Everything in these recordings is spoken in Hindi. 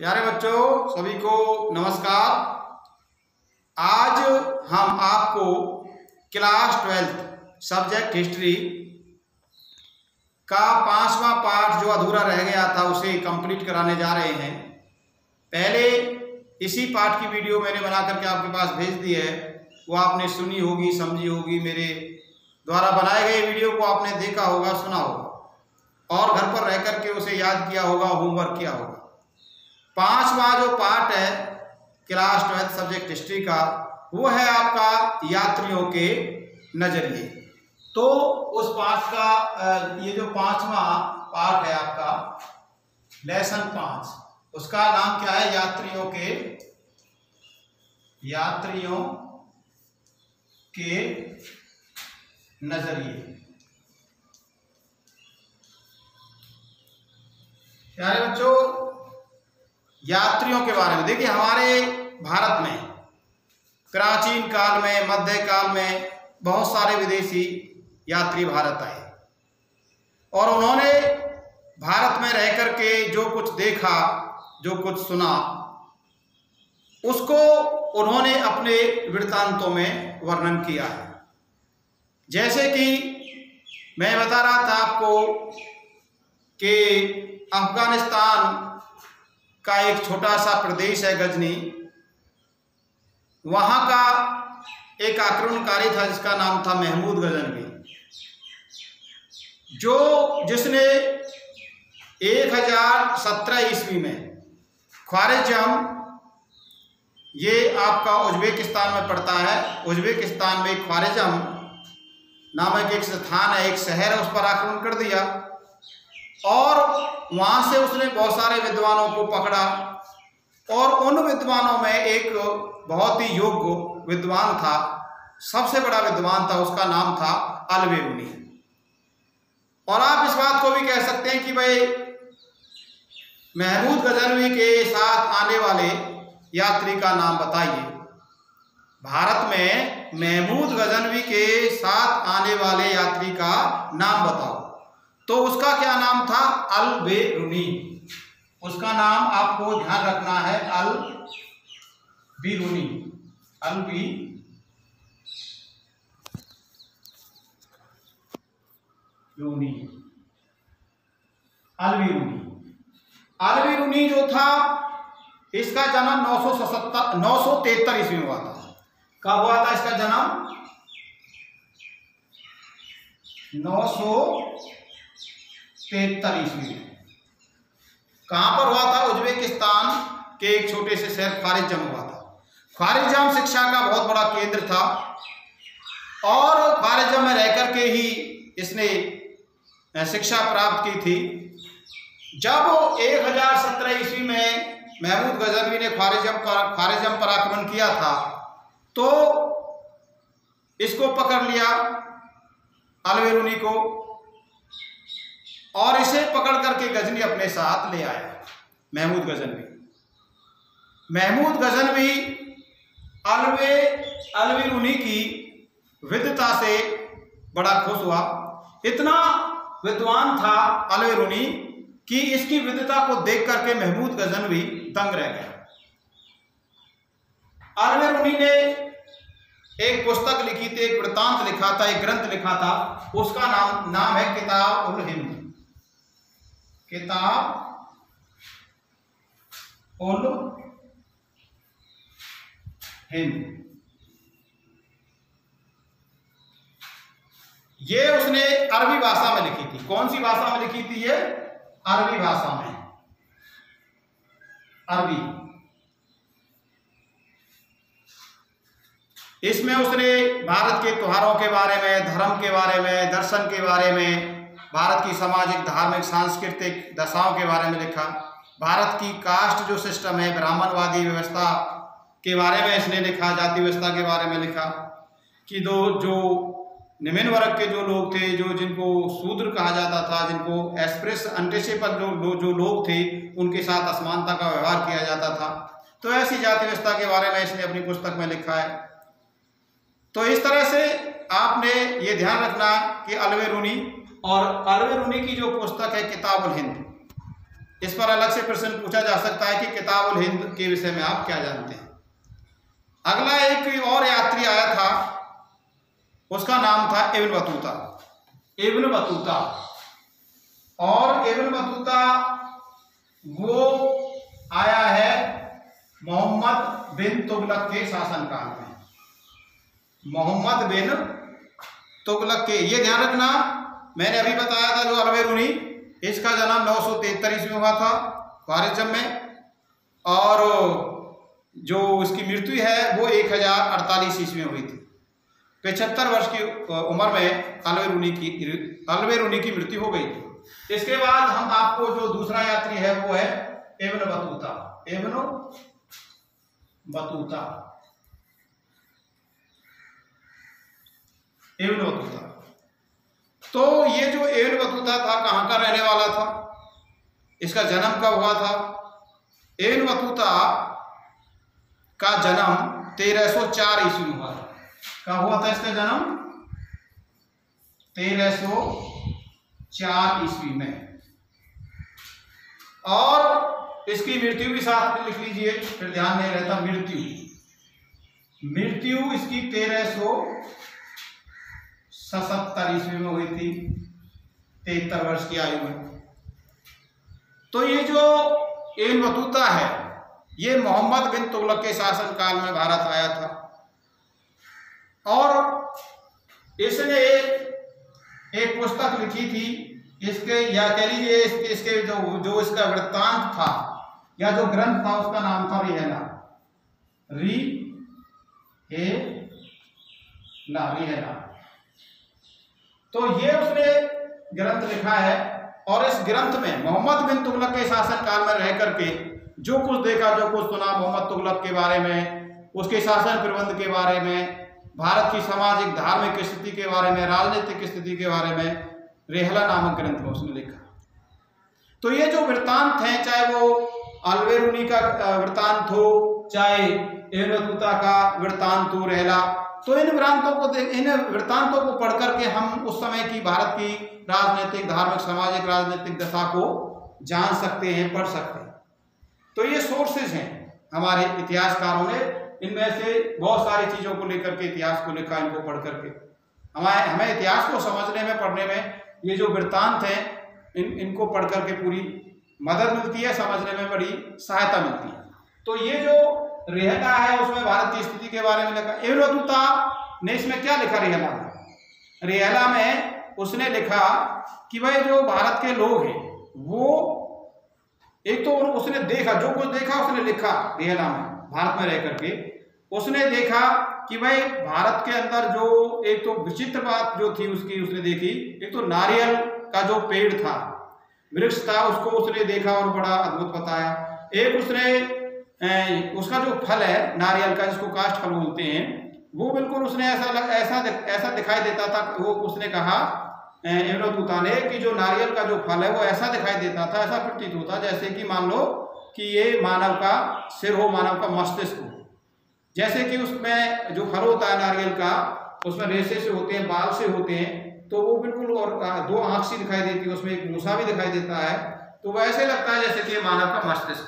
प्यारे बच्चों, सभी को नमस्कार। आज हम आपको क्लास 12 सब्जेक्ट हिस्ट्री का 5वां पार्ट जो अधूरा रह गया था उसे कंप्लीट कराने जा रहे हैं। पहले इसी पार्ट की वीडियो मैंने बना करके आपके पास भेज दी है, वो आपने सुनी होगी, समझी होगी। मेरे द्वारा बनाए गए वीडियो को आपने देखा होगा, सुना होगा और घर पर रह करके उसे याद किया होगा, होमवर्क किया होगा। 5वां जो पार्ट है क्लास 12 सब्जेक्ट हिस्ट्री का, वो है आपका यात्रियों के नजरिए। तो उस पाठ का ये जो 5वां पार्ट है आपका लेसन 5, उसका नाम क्या है? यात्रियों के नजरिए। प्यारे बच्चों, यात्रियों के बारे में देखिए, हमारे भारत में प्राचीन काल में, मध्य काल में बहुत सारे विदेशी यात्री भारत आए और उन्होंने भारत में रह करके जो कुछ देखा, जो कुछ सुना, उसको उन्होंने अपने वृत्तांतों में वर्णन किया है। जैसे कि मैं बता रहा था आपको कि अफगानिस्तान का एक छोटा सा प्रदेश है गजनी, वहां का एक आक्रमणकारी था जिसका नाम था महमूद गजनवी, जिसने 1017 ईस्वी में ख्वारिज़म, ये आपका उज्बेकिस्तान में पड़ता है, उज्बेकिस्तान में ख्वारिज़म नामक एक स्थान है, एक शहर है, उस पर आक्रमण कर दिया और वहां से उसने बहुत सारे विद्वानों को पकड़ा और उन विद्वानों में एक बहुत ही योग्य विद्वान था, सबसे बड़ा विद्वान था, उसका नाम था अल-बिरूनी। और आप इस बात को भी कह सकते हैं कि भाई महमूद गजनवी के साथ आने वाले यात्री का नाम बताइए। भारत में महमूद गजनवी के साथ आने वाले यात्री का नाम बताओ। तो उसका क्या नाम था? अल-बिरूनी। उसका नाम आपको ध्यान रखना है, अल-बिरूनी। अल-बिरूनी जो था, इसका जन्म 973 ईस्वी में हुआ था। कब हुआ था इसका जन्म? 973 ईस्वी में। कहां पर हुआ था? उज्बेकिस्तान के एक छोटे से शहर ख्वारिज़म हुआ था। ख्वारिज़म शिक्षा का बहुत बड़ा केंद्र था और ख्वारिज़म में रहकर के ही इसने शिक्षा प्राप्त की थी। जब 1017 ईस्वी में महमूद गजनवी ने ख्वारिज़म पर आक्रमण किया था, तो इसको पकड़ लिया अल-बिरूनी को और इसे पकड़ करके गजनी अपने साथ ले आया महमूद गजनवी अल-बिरूनी की विद्वता से बड़ा खुश हुआ। इतना विद्वान था अल-बिरूनी कि इसकी विद्वता को देख करके महमूद गजनवी दंग रह गया। अल-बिरूनी ने एक पुस्तक लिखी थी, एक वृत्तांत लिखा था, एक ग्रंथ लिखा था, उसका नाम है किताब-उल-हिंद। ये उसने अरबी भाषा में लिखी थी। कौन सी भाषा में लिखी थी ये? अरबी भाषा में। अरबी। इसमें उसने भारत के त्योहारों के बारे में, धर्म के बारे में, दर्शन के बारे में, भारत की सामाजिक, धार्मिक, सांस्कृतिक दशाओं के बारे में लिखा। भारत की कास्ट जो सिस्टम है, ब्राह्मणवादी व्यवस्था के बारे में इसने लिखा, जाति व्यवस्था के बारे में लिखा कि जो निम्न वर्ग के जो लोग थे, जिनको शूद्र कहा जाता था, जिनको एक्सप्रेस अनटेचेबल जो लोग थे, उनके साथ असमानता का व्यवहार किया जाता था। तो ऐसी जाति व्यवस्था के बारे में इसने अपनी पुस्तक में लिखा है। तो इस तरह से आपने ये ध्यान रखना कि अल-बिरूनी की जो पुस्तक है किताब-उल-हिंद, इस पर अलग से प्रश्न पूछा जा सकता है कि किताबुल हिंद के विषय में आप क्या जानते हैं। अगला एक और यात्री आया था, उसका नाम था इब्न बतूता। इब्न बतूता, और इब्न बतूता वो आया है मोहम्मद बिन तुगलक के शासनकाल में। मोहम्मद बिन तुगलक के, ये ध्यान रखना, मैंने अभी बताया था जो अल-बिरूनी, इसका जन्म 973 ईस्वी में हुआ था ख्वारिज़्म में, और जो उसकी मृत्यु है वो 1048 ईस्वी में हुई थी। 75 वर्ष की उम्र में अल-बिरूनी की मृत्यु हो गई थी। इसके बाद हम आपको जो दूसरा यात्री है वो है Ibn Battuta. Ibn Battuta, Ibn Battuta. तो ये जो इब्न बतूता था कहाँ का रहने वाला था, इसका जन्म कब हुआ था? इब्न बतूता का जन्म 1304 ईस्वी में हुआ था। कब हुआ था इसका जन्म? 1304 ईस्वी में। और इसकी मृत्यु भी साथ में लिख लीजिए, फिर ध्यान नहीं रहता। मृत्यु इसकी 1377 ईस्वी में हुई थी, 73 वर्ष की आयु में। तो ये जो इब्न बतूता है ये मोहम्मद बिन तुगलक के शासनकाल में भारत आया था, और इसने एक पुस्तक लिखी थी इसके, या कह लीजिए इसके जो इसका वृत्तांत था या जो ग्रंथ था उसका नाम था रिहेला। रिहेला। तो ये उसने ग्रंथ लिखा है, और इस ग्रंथ में मोहम्मद बिन तुगलक के शासनकाल में रह करके जो कुछ देखा, जो कुछ सुना मोहम्मद तुगलक के बारे में, उसके शासन प्रबंध के बारे में, भारत की सामाजिक धार्मिक स्थिति के बारे में, राजनीतिक स्थिति के बारे में रिहेला नामक ग्रंथ में उसने लिखा। तो ये जो वृत्तांत हैं, चाहे वो अल-बिरूनी का वृत्तांत हो, चाहे इब्न बतूता का वृत्तांत हो, रिहेला, तो इन वृत्तांतों को पढ़ करके हम उस समय की भारत की राजनीतिक, धार्मिक, सामाजिक, राजनीतिक दशा को जान सकते हैं, पढ़ सकते हैं। तो ये सोर्सेज हैं हमारे इतिहासकारों ने, इनमें से बहुत सारी चीज़ों को लेकर के इतिहास को लिखा, इनको पढ़ करके हमें इतिहास को समझने में, पढ़ने में ये जो वृत्तांत हैं इनको पढ़ करके पूरी मदद मिलती है, समझने में बड़ी सहायता मिलती है। तो ये जो रिहेला है उसमें भारत की स्थिति के बारे में लिखा। इब्न बतूता ने इसमें क्या लिखा? रिहेला में उसने लिखा कि भाई जो भारत के लोग हैं वो, एक तो उसने देखा, जो कुछ देखा उसने लिखा रिहेला में, भारत में रह करके उसने देखा कि भाई भारत के अंदर जो एक तो विचित्र बात जो थी उसने देखी, एक तो नारियल का जो पेड़ था, वृक्ष था, उसको उसने देखा और बड़ा अद्भुत बताया। एक उसने उसका जो फल है नारियल का, जिसको काष्ठ फल बोलते हैं, वो बिल्कुल उसने ऐसा दिखाई देता था। वो उसने कहा इब्न बतूता ने कि जो नारियल का जो फल है वो ऐसा दिखाई देता था, ऐसा प्रतीत होता जैसे कि मान लो कि ये मानव का सिर हो, मानव का मस्तिष्क हो। जैसे कि उसमें जो फल होता है नारियल का, उसमें रेशे से होते हैं, बाल से होते हैं, तो वो बिल्कुल, और दो आंख सी दिखाई देती है, उसमें एक मूसा भी दिखाई देता है, तो वो ऐसे लगता है जैसे कि मानव का मस्तिष्क।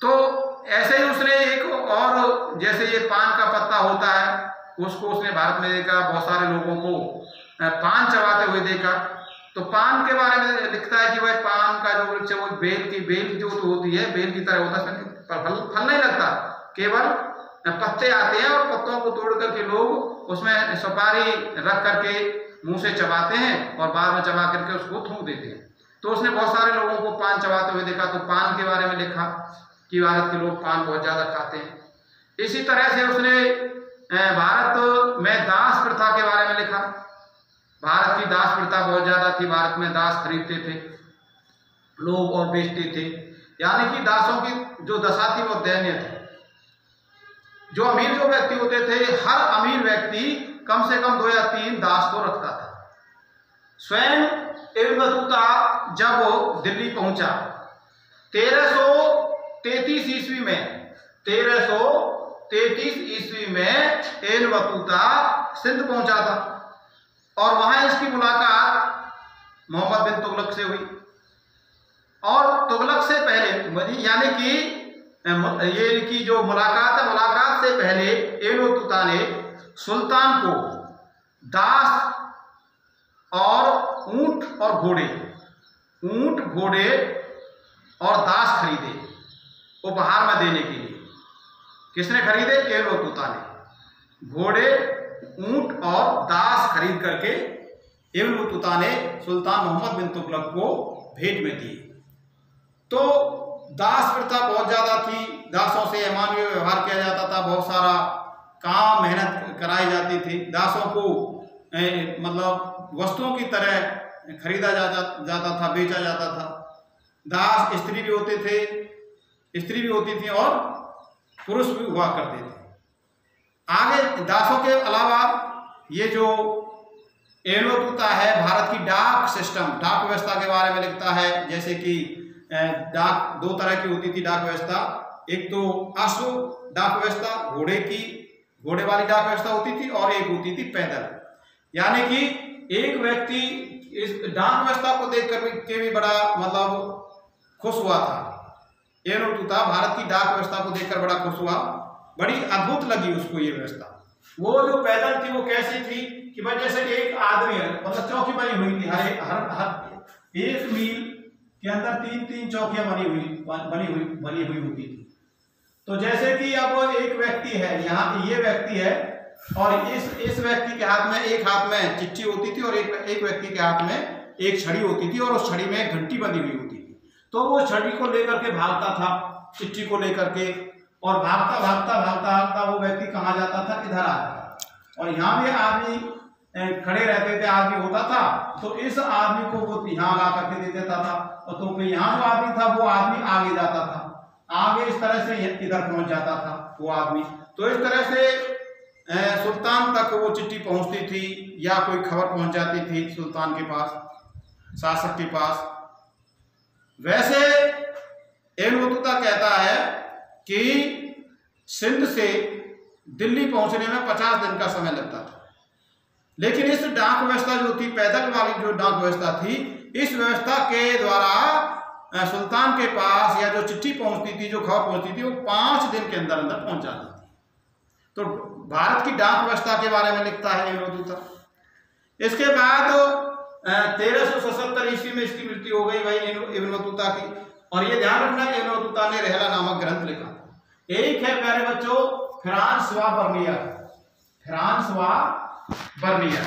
तो ऐसे ही उसने एक और, जैसे ये पान का पत्ता होता है, उसको उसने भारत में देखा, बहुत सारे लोगों को पान चबाते हुए देखा। तो पान के बारे में लिखता है कि भाई पान का जो वृक्ष है वो बेल जो तो होती है, बेल की तरह होता है, उसमें फल नहीं लगता, केवल पत्ते आते हैं, और पत्तों को तोड़ करके लोग उसमें सुपारी रख करके मुंह से चबाते हैं और बाद में चबा करके उसको थूक देते हैं। तो उसने बहुत सारे लोगों को पान चबाते हुए देखा, तो पान के बारे में लिखा कि भारत के लोग पान बहुत ज़्यादा खाते हैं। इसी तरह से उसने भारत में दास प्रथा के बारे में लिखा। भारत की दास प्रथा बहुत ज़्यादा थी, भारत में दास खरीदते थे लोग और बेचते थे, यानी कि दासों की जो दशा थी वो दयनीय थी। जो अमीर जो व्यक्ति होते थे, हर अमीर व्यक्ति कम से कम 2 या 3 दास को रखता था। स्वयं इब्न बतूता जब दिल्ली पहुंचा 1333 ईस्वी में, 1333 ईस्वी में इब्न बतूता सिंध पहुंचा था, और वहां इसकी मुलाकात मोहम्मद बिन तुगलक से हुई। और तुगलक से पहले, यानी कि ये की जो मुलाकात है, मुलाकात से पहले एबन बतूता ने सुल्तान को दास और ऊंट घोड़े और दास खरीदे उपहार में देने के लिए। किसने खरीदे? एबन बतूता ने घोड़े, ऊंट और दास खरीद करके एबन बतूता ने सुल्तान मोहम्मद बिन तुगलक को भेंट में दिए। तो दास प्रथा बहुत ज्यादा थी, दासों से अमानवीय व्यवहार किया जाता था, बहुत सारा काम मेहनत कराई जाती थी, दासों को मतलब वस्तुओं की तरह खरीदा जाता था, बेचा जाता था। दास स्त्री भी होते थे, स्त्री भी होती थी और पुरुष भी हुआ करते थे। आगे दासों के अलावा ये जो एबन बतूता है भारत की डाक सिस्टम, डाक व्यवस्था के बारे में लिखता है। जैसे कि डाक दो तरह की होती थी डाक व्यवस्था, एक तो अश्व डाक व्यवस्था, घोड़े वाली डाक व्यवस्था होती थी, और एक होती थी पैदल। यानी कि एक व्यक्ति इस डाक व्यवस्था को देख कर के भी बड़ा मतलब खुश हुआ था। एबन बतूता भारत की डाक व्यवस्था को देखकर बड़ा खुश हुआ, बड़ी अद्भुत लगी उसको ये व्यवस्था। वो जो पैदल थी वो कैसी थी कि भाई जैसे एक आदमी है, मतलब चौकी बनी हुई थी, हर एक मील के अंदर 3-3 चौकियां बनी हुई होती थी। तो जैसे कि अब एक व्यक्ति है, यहाँ ये व्यक्ति है, और इस व्यक्ति के हाथ में, एक हाथ में चिट्ठी होती थी और एक व्यक्ति के हाथ में एक छड़ी होती थी, और उस छड़ी में एक घंटी बंधी हुई होती थी। तो वो छड़ी को लेकर के भागता था, चिट्ठी को लेकर के, और भागता वो व्यक्ति कहाँ जाता था? इधर आता था। और यहाँ भी आदमी खड़े रहते थे, आदमी होता था, तो इस आदमी को वो यहाँ ला करके दे देता था, और तो यहाँ जो आदमी था वो आदमी आगे जाता था, आगे इस तरह से इधर पहुंच जाता था वो आदमी। तो इस तरह से सुल्तान तक वो चिट्ठी पहुंचती थी, या कोई खबर पहुंच जाती थी सुल्तान के पास, शासक के पास। वैसे एबन बतूता कहता है कि सिंध से दिल्ली पहुंचने में 50 दिन का समय लगता था, लेकिन इस डाक व्यवस्था जो थी, पैदल वाली जो डाक व्यवस्था थी, इस व्यवस्था के द्वारा सुल्तान के पास या जो चिट्ठी पहुंचती थी, जो खबर पहुंचती थी, वो 5 दिन के अंदर अंदर पहुंच जाती थी। तो भारत की डाक व्यवस्था के बारे में लिखता है एबन बतूता। इसके बाद 1377 ईस्वी में इसकी मृत्यु हो गई भाई एबन बतूता की। और ये ध्यान रखना, एबन बतूता ने रहला नामक ग्रंथ लिखा। एक है प्यारे बच्चों फ्रांसवा बर्नियर।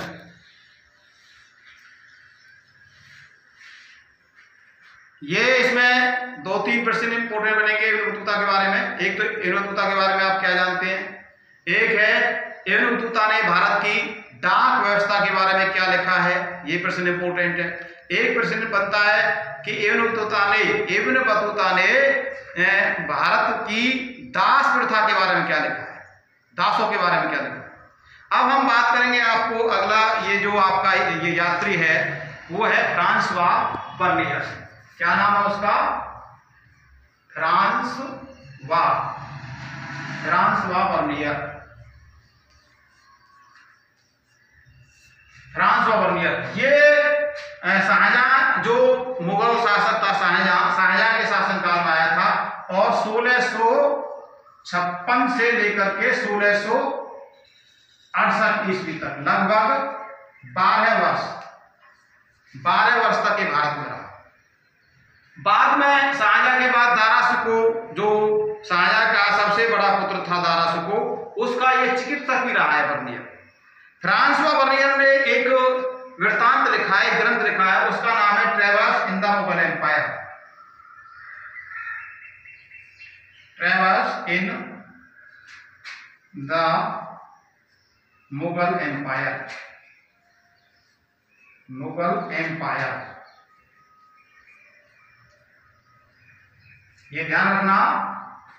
ये इसमें 2-3 प्रश्न इंपोर्टेंट बनेंगे एबन बतूता के बारे में। एक तो एबन बतूता के बारे में आप क्या जानते हैं, एक है एबन बतूता ने भारत की डाक व्यवस्था के बारे में क्या लिखा है, ये प्रश्न इंपोर्टेंट है। एक प्रश्न बनता है कि एबन बतूता ने भारत की दास प्रथा के बारे में क्या लिखा है, दासों के बारे में क्या लिखा है। अब हम बात करेंगे, आपको अगला ये जो आपका ये यात्री है वो है फ्रांसवा बर्नियर। क्या नाम है उसका? Francois Bernier. ये शाहजहां जो मुगल शासक था, शाहजहां के शासनकाल में आया था, और 1656 से लेकर के 1668 ईस्वी तक लगभग 12 वर्ष तक ये भारत में रहा। बाद में शाहजहां के बाद दारा शिकोह, जो शाहजहां का सबसे बड़ा पुत्र था दारा शिकोह, उसका ये चिकित्सक भी रहा है बर्नियर। फ्रांसवा बर्नियर ने एक वृत्तांत लिखा है, ग्रंथ लिखा है, उसका नाम है Travels in the Mughal Empire. Travels in the Mughal Empire. ये ध्यान रखना,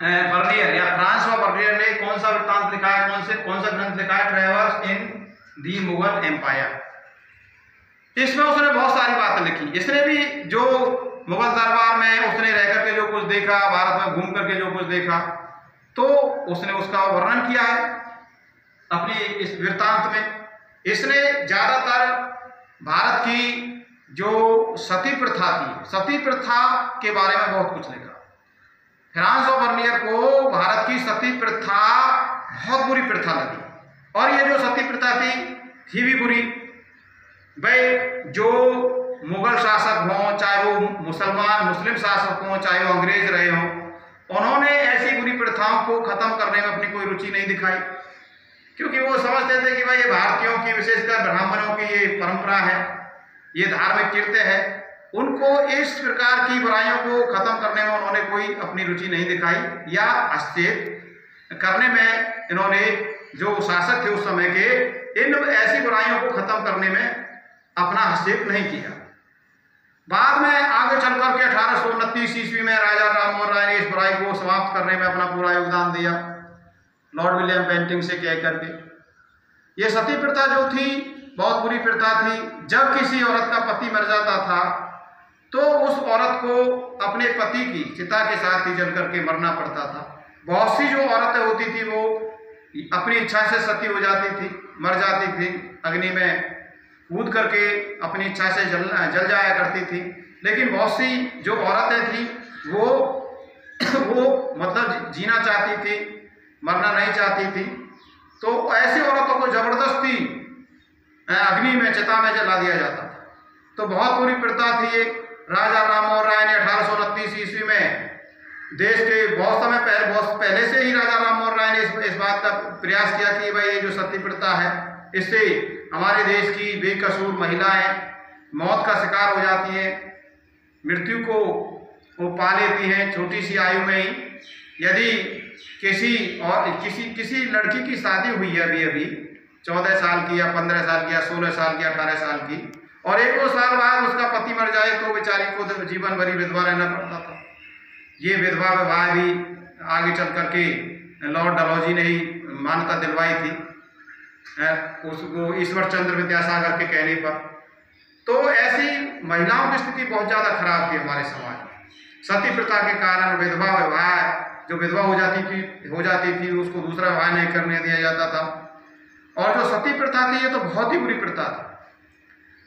बर्नियर या फ्रांसवा बर्नियर ने कौन सा वृत्तांत लिखा है, कौन सा ग्रंथ लिखा है? ट्रेवर्स इन दी मुगल एम्पायर। इसमें उसने बहुत सारी बातें लिखी। इसने भी जो मुगल दरबार में उसने रह करके जो कुछ देखा, भारत में घूम करके जो कुछ देखा, तो उसने उसका वर्णन किया है अपनी इस वृत्तांत में। इसने ज्यादातर भारत की जो सती प्रथा थी, सती प्रथा के बारे में बहुत कुछ लिखा। फ्रांस ऑफ बर्नियर को भारत की सती प्रथा बहुत बुरी प्रथा लगी, और ये जो सती प्रथा थी भी बुरी। भाई जो मुगल शासक हों, चाहे वो मुस्लिम शासक हों, चाहे वो अंग्रेज रहे हों, उन्होंने ऐसी बुरी प्रथाओं को खत्म करने में अपनी कोई रुचि नहीं दिखाई, क्योंकि वो समझते थे कि भाई ये भारतीयों की, विशेषकर ब्राह्मणों की ये परंपरा है, ये धार्मिक कृत्य है। उनको इस प्रकार की बुराइयों को खत्म करने में उन्होंने कोई अपनी रुचि नहीं दिखाई, या हस्तक्षेप करने में इन्होंने, जो शासक थे उस समय के, इन ऐसी बुराइयों को खत्म करने में अपना हस्तक्षेप नहीं किया। बाद में आगे चल करके 1829 ईस्वी में राजा राममोहन राय ने इस बुराई को समाप्त करने में अपना पूरा योगदान दिया, लॉर्ड विलियम बेंटिंक से कह करके। ये सती प्रथा जो थी बहुत बुरी प्रथा थी। जब किसी औरत का पति मर जाता था तो उस औरत को अपने पति की चिता के साथ ही जल करके मरना पड़ता था। बहुत सी जो औरतें होती थी वो अपनी इच्छा से सती हो जाती थी, मर जाती थी, अग्नि में कूद करके अपनी इच्छा से जल जाया करती थी। लेकिन बहुत सी जो औरतें थी वो मतलब जीना चाहती थी, मरना नहीं चाहती थी, तो ऐसी औरतों को जबरदस्ती अग्नि में, चिता में जला दिया जाता था। तो बहुत बुरी प्रथा थी ये। राजा राममोहन राय ने 1829 ईस्वी में देश के बहुत पहले से ही राजा राममोहन राय ने इस बात का प्रयास किया कि भाई ये जो सती प्रथा है, इससे हमारे देश की बेकसूर महिलाएं मौत का शिकार हो जाती हैं, मृत्यु को वो पा लेती हैं छोटी सी आयु में ही। यदि किसी लड़की की शादी हुई है अभी 14 साल की या 15 साल की या 16 साल की, 18 साल की, और 1-2 साल बाद उसका पति मर जाए तो बेचारी को जीवन भरी विधवा रहना पड़ता था। ये विधवा विवाह भी आगे चल करके लॉर्ड डलहौजी ने ही मान्यता दिलवाई थी उसको, ईश्वर चंद्र विद्यासागर के कहने पर। तो ऐसी महिलाओं की स्थिति बहुत ज़्यादा खराब थी हमारे समाज में। सती प्रथा के कारण विधवा विवाह, जो विधवा हो जाती थी उसको दूसरा विवाह नहीं करने दिया जाता था। और जो सती प्रथा थी ये तो बहुत ही बुरी प्रथा थी।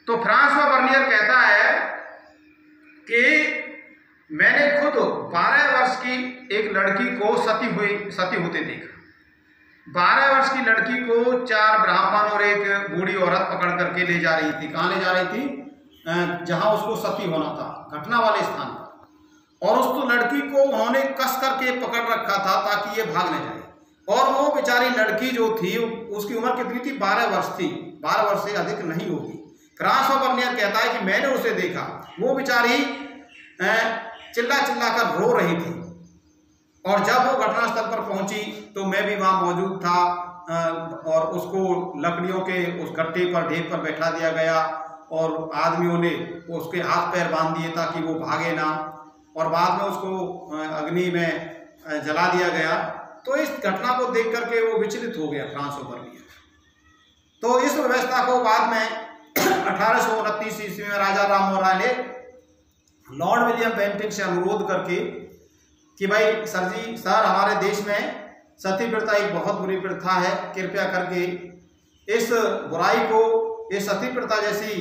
तो फ्रांसवा बर्नियर कहता है कि मैंने खुद 12 वर्ष की एक लड़की को सती होते देखा। 12 वर्ष की लड़की को 4 ब्राह्मण और एक बूढ़ी औरत पकड़ करके ले जा रही थी। कहाँ ले जा रही थी? जहां उसको सती होना था, घटना वाले स्थान पर। और उस लड़की को उन्होंने कस करके पकड़ रखा था ताकि ये भाग न जाए। और वो बेचारी लड़की जो थी उसकी उम्र कितनी थी? 12 वर्ष थी। 12 वर्ष से अधिक नहीं होगी। फ्रांसवा बर्नियर कहता है कि मैंने उसे देखा, वो बेचारी चिल्ला कर रो रही थी। और जब वो घटनास्थल पर पहुंची तो मैं भी वहां मौजूद था, और उसको लकड़ियों के उस गट्टे पर, ढेर पर बैठा दिया गया, और आदमियों ने उसके हाथ पैर बांध दिए ताकि वो भागे ना, और बाद में उसको अग्नि में जला दिया गया। तो इस घटना को देख करके वो विचलित हो गया फ्रांसवा बर्नियर। तो इस व्यवस्था को बाद में 1829 ईस्वी में राजा राममोहन राय ने लॉर्ड विलियम बेंटिक से अनुरोध करके कि भाई सर हमारे देश में सती प्रथा एक बहुत बुरी प्रथा है, कृपया करके इस बुराई को, इस सती प्रथा जैसी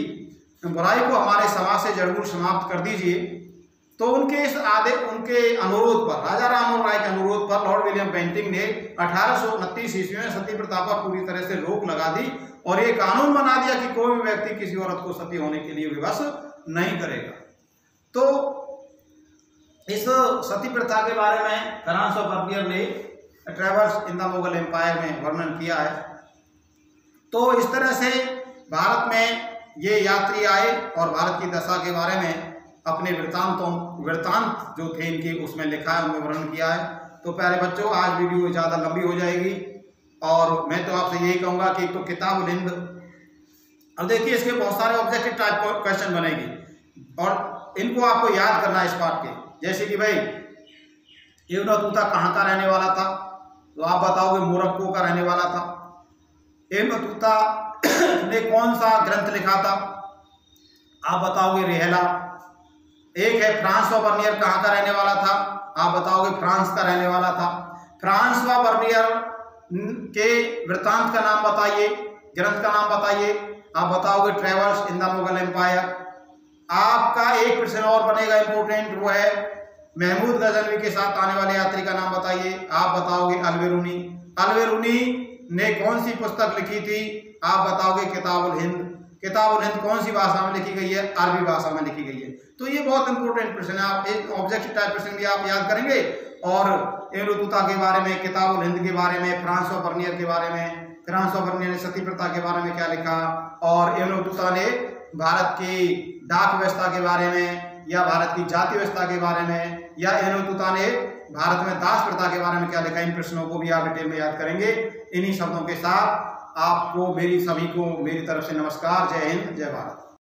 बुराई को हमारे समाज से जड़मूल समाप्त कर दीजिए। तो उनके अनुरोध पर, राजा राममोहन राय के अनुरोध पर, लॉर्ड विलियम बेंटिक ने 1829 ईस्वी में सती प्रथा पर पूरी तरह से रोक लगा दी और ये कानून बना दिया कि कोई भी व्यक्ति किसी औरत को सती होने के लिए विवश नहीं करेगा। तो इस सती प्रथा के बारे में फ्रांसवा बर्नियर ने Travels in the Mughal Empire में वर्णन किया है। तो इस तरह से भारत में ये यात्री आए और भारत की दशा के बारे में अपने वृत्तांत जो थे इनके उसमें लिखा है, उनमें वर्णन किया है। तो प्यारे बच्चों, आज वीडियो ज़्यादा लंबी हो जाएगी और मैं तो आपसे यही कहूँगा कि एक तो किताब हिंद, अब देखिए इसके बहुत सारे ऑब्जेक्टिव टाइप क्वेश्चन बनेगी और इनको आपको याद करना है इस पार्ट के। जैसे कि भाई इब्न तूता कहाँ का रहने वाला था, तो आप बताओगे मोरक्को का रहने वाला था। इब्न तूता ने कौन सा ग्रंथ लिखा था, आप बताओगे रेहला। एक है फ्रांसवा बर्नियर कहाँ का रहने वाला था, आप बताओगे फ्रांस का रहने वाला था। फ्रांसवा बर्नियर के वृत्तांत का नाम बताइए, ग्रंथ का नाम बताइए, आप बताओगे Travels in the Mughal Empire. आपका एक प्रश्न और बनेगा इंपोर्टेंट, वो है महमूद गजनवी के साथ आने वाले यात्री का नाम बताइए। आप बताओगे अलबेरूनी। अलबेरूनी ने कौन सी पुस्तक लिखी थी? आप बताओगे किताबुल हिंद। किताबुल हिंद कौन सी भाषा में लिखी गई है? अरबी भाषा में लिखी गई है। तो ये बहुत इंपॉर्टेंट प्रश्न है, आप एक ऑब्जेक्टिव टाइप प्रश्न भी आप याद करेंगे। और इब्न बतूता के बारे में, किताबुल हिंद के बारे में, फ्रांसो बर्नियर के बारे में, फ्रांसो बर्नियर ने सती प्रथा के बारे में क्या लिखा, और इब्न बतूता ने भारत की डाक व्यवस्था के बारे में, या भारत की जाति व्यवस्था के बारे में, या इब्न बतूता ने भारत में दास प्रथा के बारे में क्या लिखा, इन प्रश्नों को भी आप डिटेल में याद करेंगे। इन्हीं शब्दों के साथ आपको सभी को मेरी तरफ से नमस्कार। जय हिंद, जय भारत।